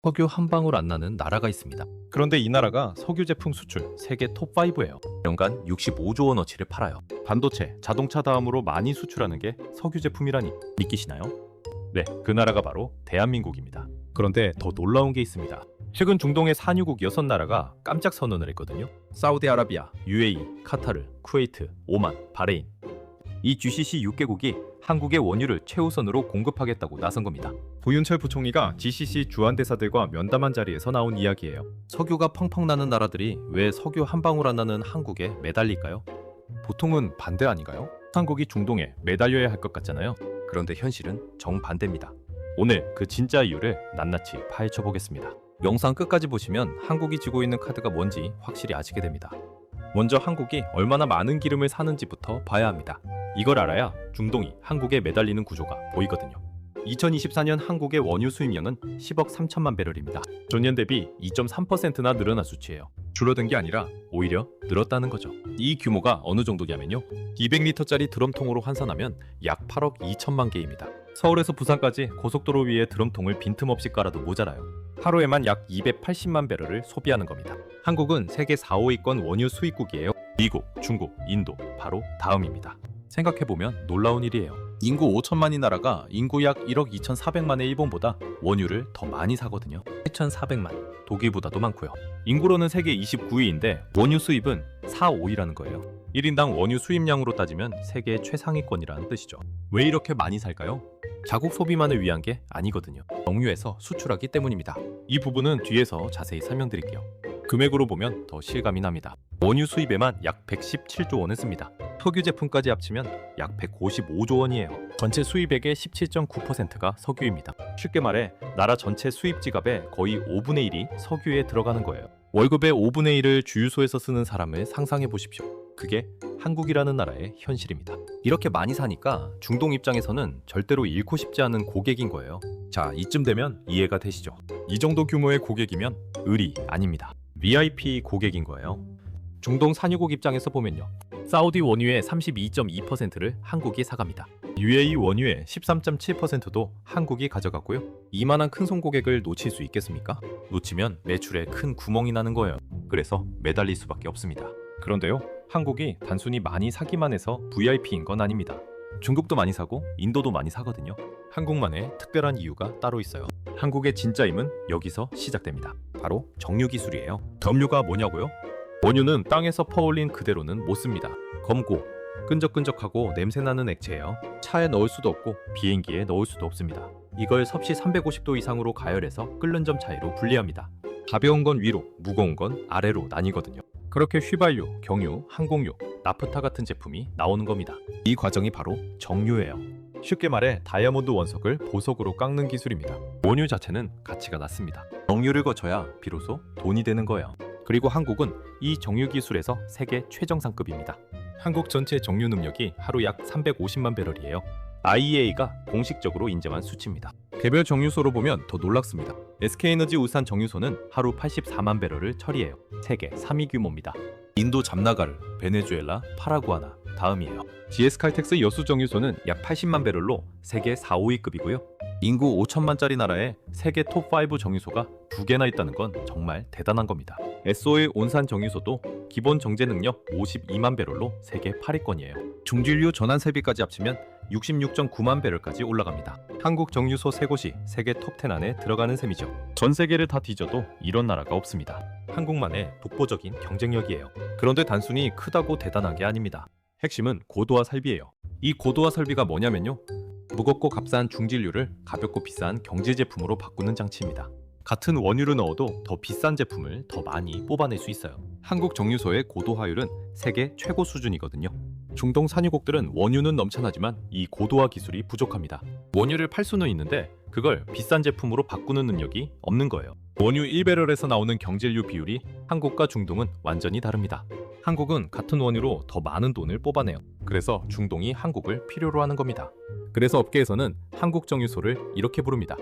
석유 한 방울 안 나는 나라가 있습니다. 그런데 이 나라가 석유 제품 수출 세계 톱5예요. 연간 65조 원어치를 팔아요. 반도체, 자동차 다음으로 많이 수출하는 게 석유 제품이라니 믿기시나요? 네, 그 나라가 바로 대한민국입니다. 그런데 더 놀라운 게 있습니다. 최근 중동의 산유국 6나라가 깜짝 선언을 했거든요. 사우디아라비아, UAE, 카타르, 쿠웨이트, 오만, 바레인. 이 GCC 6개국이 한국의 원유를 최우선으로 공급하겠다고 나선 겁니다. 고윤철 부총리가 GCC 주한대사들과 면담한 자리에서 나온 이야기예요. 석유가 펑펑 나는 나라들이 왜 석유 한 방울 안 나는 한국에 매달릴까요? 보통은 반대 아닌가요? 한국이 중동에 매달려야 할 것 같잖아요. 그런데 현실은 정반대입니다. 오늘 그 진짜 이유를 낱낱이 파헤쳐 보겠습니다. 영상 끝까지 보시면 한국이 쥐고 있는 카드가 뭔지 확실히 아시게 됩니다. 먼저 한국이 얼마나 많은 기름을 사는지부터 봐야 합니다. 이걸 알아야 중동이 한국에 매달리는 구조가 보이거든요. 2024년 한국의 원유 수입량은 10억 3천만 배럴입니다. 전년 대비 2.3%나 늘어난 수치예요. 줄어든 게 아니라 오히려 늘었다는 거죠. 이 규모가 어느 정도냐면요. 200리터짜리 드럼통으로 환산하면 약 8억 2천만 개입니다. 서울에서 부산까지 고속도로 위에 드럼통을 빈틈없이 깔아도 모자라요. 하루에만 약 280만 배럴을 소비하는 겁니다. 한국은 세계 4, 5위권 원유 수입국이에요. 미국, 중국, 인도 바로 다음입니다. 생각해보면 놀라운 일이에요. 인구 5천만이 나라가 인구 약 1억 2,400만의 일본보다 원유를 더 많이 사거든요. 8,400만, 독일보다도 많고요. 인구로는 세계 29위인데 원유 수입은 4, 5위라는 거예요. 1인당 원유 수입량으로 따지면 세계 최상위권이라는 뜻이죠. 왜 이렇게 많이 살까요? 자국 소비만을 위한 게 아니거든요. 정유해서 수출하기 때문입니다. 이 부분은 뒤에서 자세히 설명드릴게요. 금액으로 보면 더 실감이 납니다. 원유 수입에만 약 117조 원을 씁니다. 석유 제품까지 합치면 약 155조 원이에요. 전체 수입액의 17.9%가 석유입니다. 쉽게 말해 나라 전체 수입 지갑의 거의 5분의 1이 석유에 들어가는 거예요. 월급의 5분의 1을 주유소에서 쓰는 사람을 상상해 보십시오. 그게 한국이라는 나라의 현실입니다. 이렇게 많이 사니까 중동 입장에서는 절대로 잃고 싶지 않은 고객인 거예요. 자, 이쯤 되면 이해가 되시죠? 이 정도 규모의 고객이면 을이 아닙니다. VIP 고객인 거예요. 중동 산유국 입장에서 보면요. 사우디 원유의 32.2%를 한국이 사갑니다. UAE 원유의 13.7%도 한국이 가져갔고요. 이만한 큰손 고객을 놓칠 수 있겠습니까? 놓치면 매출에 큰 구멍이 나는 거예요. 그래서 매달릴 수밖에 없습니다. 그런데요, 한국이 단순히 많이 사기만 해서 VIP인 건 아닙니다. 중국도 많이 사고 인도도 많이 사거든요. 한국만의 특별한 이유가 따로 있어요. 한국의 진짜 힘은 여기서 시작됩니다. 바로 정유 기술이에요. 정유가 뭐냐고요? 원유는 땅에서 퍼올린 그대로는 못 씁니다. 검고, 끈적끈적하고 냄새나는 액체예요. 차에 넣을 수도 없고 비행기에 넣을 수도 없습니다. 이걸 섭씨 350도 이상으로 가열해서 끓는 점 차이로 분리합니다. 가벼운 건 위로, 무거운 건 아래로 나뉘거든요. 그렇게 휘발유, 경유, 항공유, 나프타 같은 제품이 나오는 겁니다. 이 과정이 바로 정유예요. 쉽게 말해 다이아몬드 원석을 보석으로 깎는 기술입니다. 원유 자체는 가치가 낮습니다. 정유를 거쳐야 비로소 돈이 되는 거예요. 그리고 한국은 이 정유 기술에서 세계 최정상급입니다. 한국 전체 정유 능력이 하루 약 350만 배럴이에요. IEA가 공식적으로 인정한 수치입니다. 개별 정유소로 보면 더 놀랍습니다. SK에너지 울산 정유소는 하루 84만 배럴을 처리해요. 세계 3위 규모입니다. 인도 잠나가르, 베네수엘라, 파라구아나 다음이에요. GS 칼텍스 여수 정유소는 약 80만 배럴로 세계 4, 5위급이고요. 인구 5천만짜리 나라에 세계 톱5 정유소가 2개나 있다는 건 정말 대단한 겁니다. SO의 온산 정유소도 기본 정제 능력 52만 배럴로 세계 8위권이에요. 중진류 전환 설비까지 합치면 66.9만 배럴까지 올라갑니다. 한국 정유소 3곳이 세계 톱10 안에 들어가는 셈이죠. 전 세계를 다 뒤져도 이런 나라가 없습니다. 한국만의 독보적인 경쟁력이에요. 그런데 단순히 크다고 대단한 게 아닙니다. 핵심은 고도화 설비예요. 이 고도화 설비가 뭐냐면요. 무겁고 값싼 중진류를 가볍고 비싼 경질 제품으로 바꾸는 장치입니다. 같은 원유를 넣어도 더 비싼 제품을 더 많이 뽑아낼 수 있어요. 한국 정유소의 고도화율은 세계 최고 수준이거든요. 중동 산유국들은 원유는 넘쳐나지만 이 고도화 기술이 부족합니다. 원유를 팔 수는 있는데 그걸 비싼 제품으로 바꾸는 능력이 없는 거예요. 원유 1배럴에서 나오는 경질류 비율이 한국과 중동은 완전히 다릅니다. 한국은 같은 원유로 더 많은 돈을 뽑아내요. 그래서 중동이 한국을 필요로 하는 겁니다. 그래서 업계에서는 한국 정유소를 이렇게 부릅니다.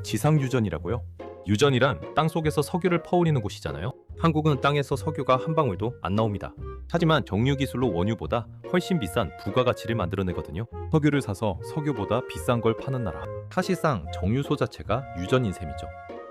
지상유전이라고요. 유전이란 땅속에서 석유를 퍼올리는 곳이잖아요. 한국은 땅에서 석유가 한 방울도 안 나옵니다. 하지만 정유 기술로 원유보다 훨씬 비싼 부가가치를 만들어내거든요. 석유를 사서 석유보다 비싼 걸 파는 나라. 사실상 정유소 자체가 유전인 셈이죠.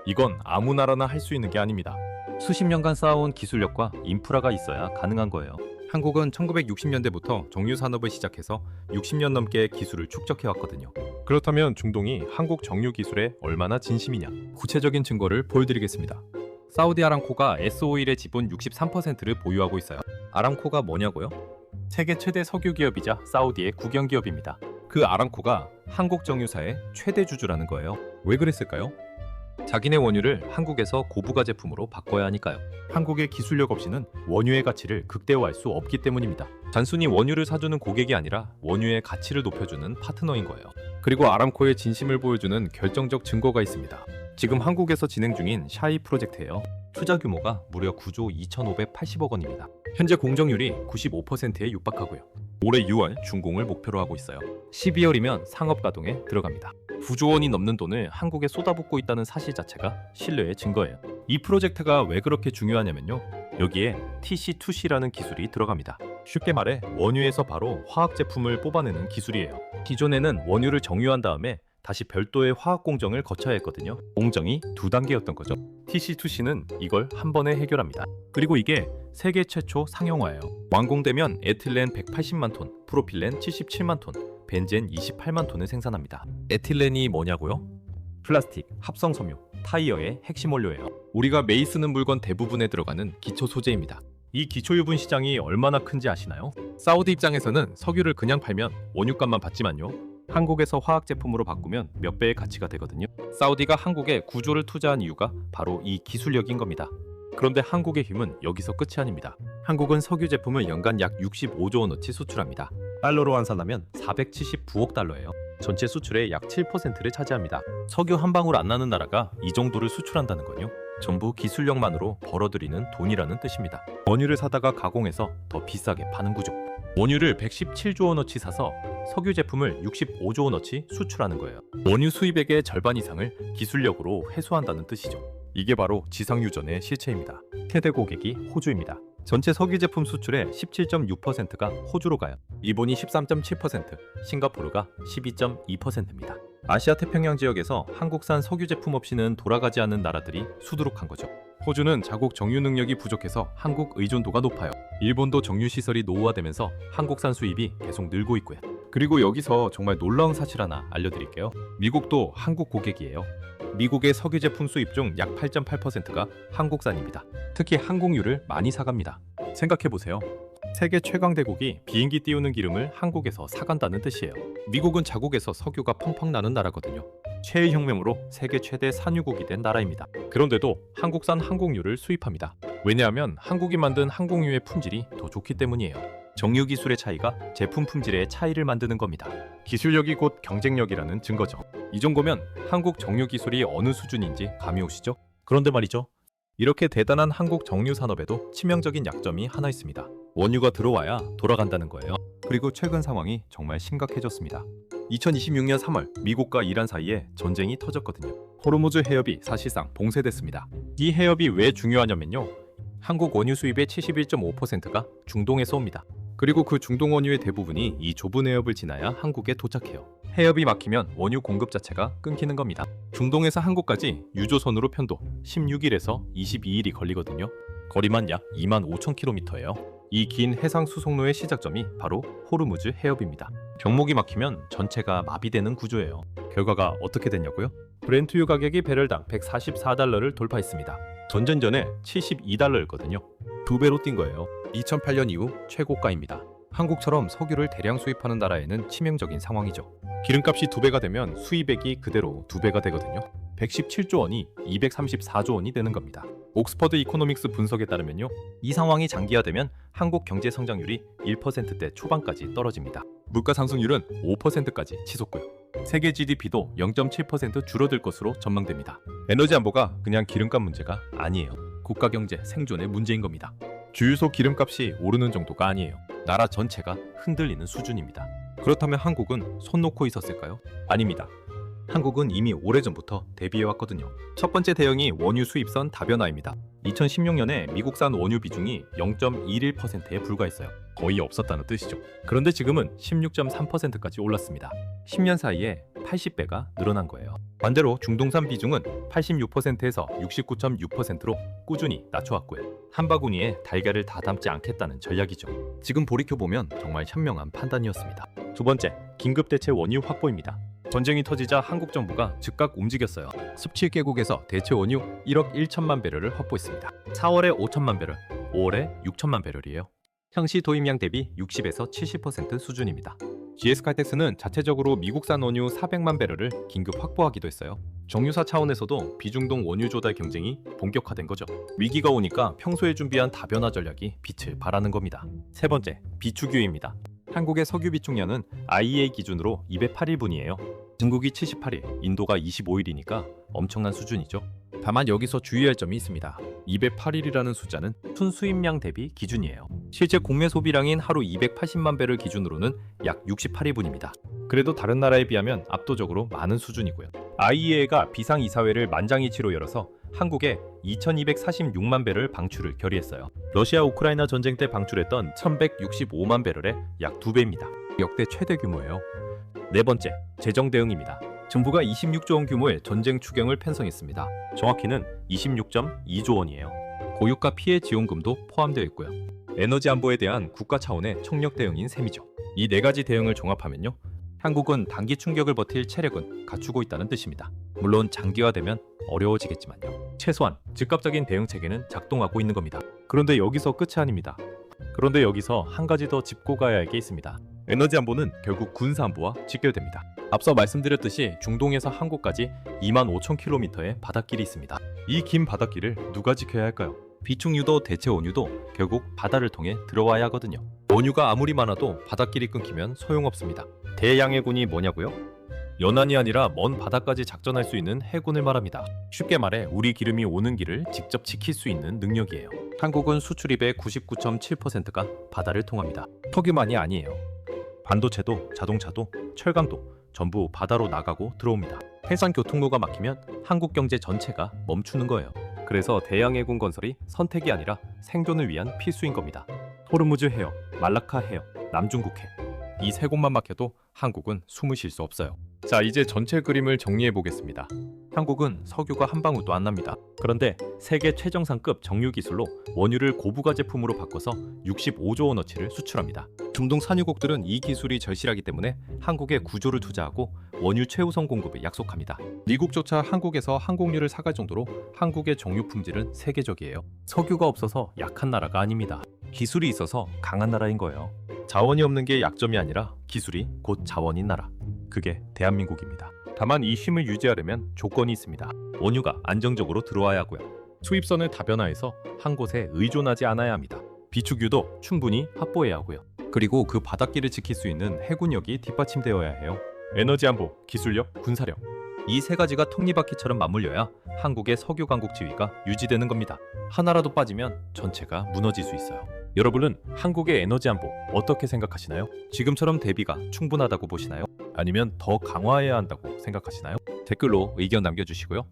이건 아무 나라나 할 수 있는 게 아닙니다. 수십 년간 쌓아온 기술력과 인프라가 있어야 가능한 거예요. 한국은 1960년대부터 정유 산업을 시작해서 60년 넘게 기술을 축적해 왔거든요. 그렇다면 중동이 한국 정유 기술에 얼마나 진심이냐? 구체적인 증거를 보여드리겠습니다. 사우디 아람코가 S-오일의 지분 63%를 보유하고 있어요. 아람코가 뭐냐고요? 세계 최대 석유 기업이자 사우디의 국영 기업입니다. 그 아람코가 한국 정유사의 최대 주주라는 거예요. 왜 그랬을까요? 자기네 원유를 한국에서 고부가 제품으로 바꿔야 하니까요. 한국의 기술력 없이는 원유의 가치를 극대화할 수 없기 때문입니다. 단순히 원유를 사주는 고객이 아니라 원유의 가치를 높여주는 파트너인 거예요. 그리고 아람코의 진심을 보여주는 결정적 증거가 있습니다. 지금 한국에서 진행 중인 샤이 프로젝트예요. 투자 규모가 무려 9조 2,580억 원입니다. 현재 공정률이 95%에 육박하고요. 올해 6월 준공을 목표로 하고 있어요. 12월이면 상업 가동에 들어갑니다. 9조 원이 넘는 돈을 한국에 쏟아붓고 있다는 사실 자체가 신뢰의 증거예요. 이 프로젝트가 왜 그렇게 중요하냐면요. 여기에 TC2C라는 기술이 들어갑니다. 쉽게 말해 원유에서 바로 화학 제품을 뽑아내는 기술이에요. 기존에는 원유를 정유한 다음에 다시 별도의 화학 공정을 거쳐야 했거든요. 공정이 2단계였던 거죠. TC2C는 이걸 한 번에 해결합니다. 그리고 이게 세계 최초 상용화예요. 완공되면 에틸렌 180만 톤, 프로필렌 77만 톤, 벤젠 28만 톤을 생산합니다. 에틸렌이 뭐냐고요? 플라스틱, 합성 섬유, 타이어의 핵심 원료예요. 우리가 매일 쓰는 물건 대부분에 들어가는 기초 소재입니다. 이 기초 유분 시장이 얼마나 큰지 아시나요? 사우디 입장에서는 석유를 그냥 팔면 원유값만 받지만요. 한국에서 화학 제품으로 바꾸면 몇 배의 가치가 되거든요. 사우디가 한국에 9조를 투자한 이유가 바로 이 기술력인 겁니다. 그런데 한국의 힘은 여기서 끝이 아닙니다. 한국은 석유 제품을 연간 약 65조 원어치 수출합니다. 달러로 환산하면 479억 달러예요. 전체 수출의 약 7%를 차지합니다. 석유 한 방울 안 나는 나라가 이 정도를 수출한다는 건요. 전부 기술력만으로 벌어들이는 돈이라는 뜻입니다. 원유를 사다가 가공해서 더 비싸게 파는 구조. 원유를 117조 원어치 사서 석유 제품을 65조 원어치 수출하는 거예요. 원유 수입액의 절반 이상을 기술력으로 회수한다는 뜻이죠. 이게 바로 지상유전의 실체입니다. 최대 고객이 호주입니다. 전체 석유 제품 수출의 17.6%가 호주로 가요. 일본이 13.7%, 싱가포르가 12.2%입니다. 아시아 태평양 지역에서 한국산 석유 제품 없이는 돌아가지 않는 나라들이 수두룩한 거죠. 호주는 자국 정유 능력이 부족해서 한국 의존도가 높아요. 일본도 정유 시설이 노후화되면서 한국산 수입이 계속 늘고 있고요. 그리고 여기서 정말 놀라운 사실 하나 알려드릴게요. 미국도 한국 고객이에요. 미국의 석유 제품 수입 중 약 8.8%가 한국산입니다. 특히 항공유를 많이 사갑니다. 생각해보세요. 세계 최강 대국이 비행기 띄우는 기름을 한국에서 사간다는 뜻이에요. 미국은 자국에서 석유가 펑펑 나는 나라거든요. 최일 혁명으로 세계 최대 산유국이 된 나라입니다. 그런데도 한국산 항공유를 수입합니다. 왜냐하면 한국이 만든 항공유의 품질이 더 좋기 때문이에요. 정유 기술의 차이가 제품 품질의 차이를 만드는 겁니다. 기술력이 곧 경쟁력이라는 증거죠. 이 정도면 한국 정유 기술이 어느 수준인지 감이 오시죠? 그런데 말이죠. 이렇게 대단한 한국 정유 산업에도 치명적인 약점이 하나 있습니다. 원유가 들어와야 돌아간다는 거예요. 그리고 최근 상황이 정말 심각해졌습니다. 2026년 3월 미국과 이란 사이에 전쟁이 터졌거든요. 호르무즈 해협이 사실상 봉쇄됐습니다. 이 해협이 왜 중요하냐면요. 한국 원유 수입의 71.5%가 중동에서 옵니다. 그리고 그 중동 원유의 대부분이 이 좁은 해협을 지나야 한국에 도착해요. 해협이 막히면 원유 공급 자체가 끊기는 겁니다. 중동에서 한국까지 유조선으로 편도 16일에서 22일이 걸리거든요. 거리만 약 25,000km예요. 이 긴 해상 수송로의 시작점이 바로 호르무즈 해협입니다. 병목이 막히면 전체가 마비되는 구조예요. 결과가 어떻게 됐냐고요? 브렌트유 가격이 배럴당 144달러를 돌파했습니다. 전쟁 전에 72달러였거든요. 2배로 뛴 거예요. 2008년 이후 최고가입니다. 한국처럼 석유를 대량 수입하는 나라에는 치명적인 상황이죠. 기름값이 2배가 되면 수입액이 그대로 2배가 되거든요. 117조 원이 234조 원이 되는 겁니다. 옥스퍼드 이코노믹스 분석에 따르면요. 이 상황이 장기화되면 한국 경제 성장률이 1%대 초반까지 떨어집니다. 물가 상승률은 5%까지 치솟고요. 세계 GDP도 0.7% 줄어들 것으로 전망됩니다. 에너지 안보가 그냥 기름값 문제가 아니에요. 국가 경제 생존의 문제인 겁니다. 주유소 기름값이 오르는 정도가 아니에요. 나라 전체가 흔들리는 수준입니다. 그렇다면 한국은 손 놓고 있었을까요? 아닙니다. 한국은 이미 오래전부터 대비해왔거든요. 첫 번째 대응이 원유 수입선 다변화입니다. 2016년에 미국산 원유 비중이 0.11%에 불과했어요. 거의 없었다는 뜻이죠. 그런데 지금은 16.3%까지 올랐습니다. 10년 사이에 80배가 늘어난 거예요. 반대로 중동산 비중은 86%에서 69.6%로 꾸준히 낮춰왔고요. 한 바구니에 달걀을 다 담지 않겠다는 전략이죠. 지금 돌이켜보면 정말 현명한 판단이었습니다. 두 번째, 긴급대체 원유 확보입니다. 전쟁이 터지자 한국 정부가 즉각 움직였어요. 17개국에서 대체 원유 1억 1천만 배럴을 확보했습니다. 4월에 5천만 배럴, 5월에 6천만 배럴이에요. 향시 도입량 대비 60에서 70% 수준입니다. GS 칼텍스는 자체적으로 미국산 원유 400만 배럴을 긴급 확보하기도 했어요. 정유사 차원에서도 비중동 원유 조달 경쟁이 본격화된 거죠. 위기가 오니까 평소에 준비한 다변화 전략이 빛을 발하는 겁니다. 세 번째, 비축유입니다. 한국의 석유 비축량은 IEA 기준으로 208일분이에요. 중국이 78일, 인도가 25일이니까 엄청난 수준이죠. 다만 여기서 주의할 점이 있습니다. 208일이라는 숫자는 순수입량 대비 기준이에요. 실제 국내 소비량인 하루 280만 배를 기준으로는 약 68일분입니다. 그래도 다른 나라에 비하면 압도적으로 많은 수준이고요. IEA가 비상이사회를 만장일치로 열어서 한국에 2246만 배럴 방출을 결의했어요. 러시아 우크라이나 전쟁 때 방출했던 1165만 배럴의 약 2배입니다. 역대 최대 규모예요. 네 번째, 재정 대응입니다. 정부가 26조 원 규모의 전쟁 추경을 편성했습니다. 정확히는 26.2조 원이에요. 고유가 피해 지원금도 포함되어 있고요. 에너지 안보에 대한 국가 차원의 총력 대응인 셈이죠. 이 네 가지 대응을 종합하면요, 한국은 단기 충격을 버틸 체력은 갖추고 있다는 뜻입니다. 물론 장기화되면 어려워지겠지만요. 최소한 즉각적인 대응 체계는 작동하고 있는 겁니다. 그런데 여기서 끝이 아닙니다. 그런데 여기서 한 가지 더 짚고 가야 할 게 있습니다. 에너지 안보는 결국 군사 안보와 직결됩니다. 앞서 말씀드렸듯이 중동에서 한국까지 25,000km의 바닷길이 있습니다. 이 긴 바닷길을 누가 지켜야 할까요? 비축유도 대체 원유도 결국 바다를 통해 들어와야 하거든요. 원유가 아무리 많아도 바닷길이 끊기면 소용없습니다. 대양해군이 뭐냐고요? 연안이 아니라 먼 바다까지 작전할 수 있는 해군을 말합니다. 쉽게 말해 우리 기름이 오는 길을 직접 지킬 수 있는 능력이에요. 한국은 수출입의 99.7%가 바다를 통합니다. 석유만이 아니에요. 반도체도 자동차도 철강도 전부 바다로 나가고 들어옵니다. 해상 교통로가 막히면 한국 경제 전체가 멈추는 거예요. 그래서 대양해군 건설이 선택이 아니라 생존을 위한 필수인 겁니다. 호르무즈 해협, 말라카 해협, 남중국 해, 이 세 곳만 막혀도 한국은 숨을 쉴 수 없어요. 자, 이제 전체 그림을 정리해 보겠습니다. 한국은 석유가 한 방울도 안 납니다. 그런데 세계 최정상급 정유 기술로 원유를 고부가 제품으로 바꿔서 65조 원어치를 수출합니다. 중동 산유국들은 이 기술이 절실하기 때문에 한국에 구조를 투자하고 원유 최우선 공급을 약속합니다. 미국조차 한국에서 항공유를 사갈 정도로 한국의 정유 품질은 세계적이에요. 석유가 없어서 약한 나라가 아닙니다. 기술이 있어서 강한 나라인 거예요. 자원이 없는 게 약점이 아니라 기술이 곧 자원인 나라. 그게 대한민국입니다. 다만 이 쉼을 유지하려면 조건이 있습니다. 원유가 안정적으로 들어와야 하고요. 수입선을 다변화해서 한 곳에 의존하지 않아야 합니다. 비축유도 충분히 확보해야 하고요. 그리고 그 바닷길을 지킬 수 있는 해군력이 뒷받침되어야 해요. 에너지 안보, 기술력, 군사력, 이 세 가지가 톱니바퀴처럼 맞물려야 한국의 석유 강국 지위가 유지되는 겁니다. 하나라도 빠지면 전체가 무너질 수 있어요. 여러분은 한국의 에너지 안보 어떻게 생각하시나요? 지금처럼 대비가 충분하다고 보시나요? 아니면 더 강화해야 한다고 생각하시나요? 댓글로 의견 남겨주시고요.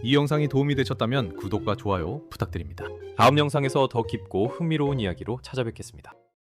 이 영상이 도움이 되셨다면 구독과 좋아요 부탁드립니다. 다음 영상에서 더 깊고 흥미로운 이야기로 찾아뵙겠습니다.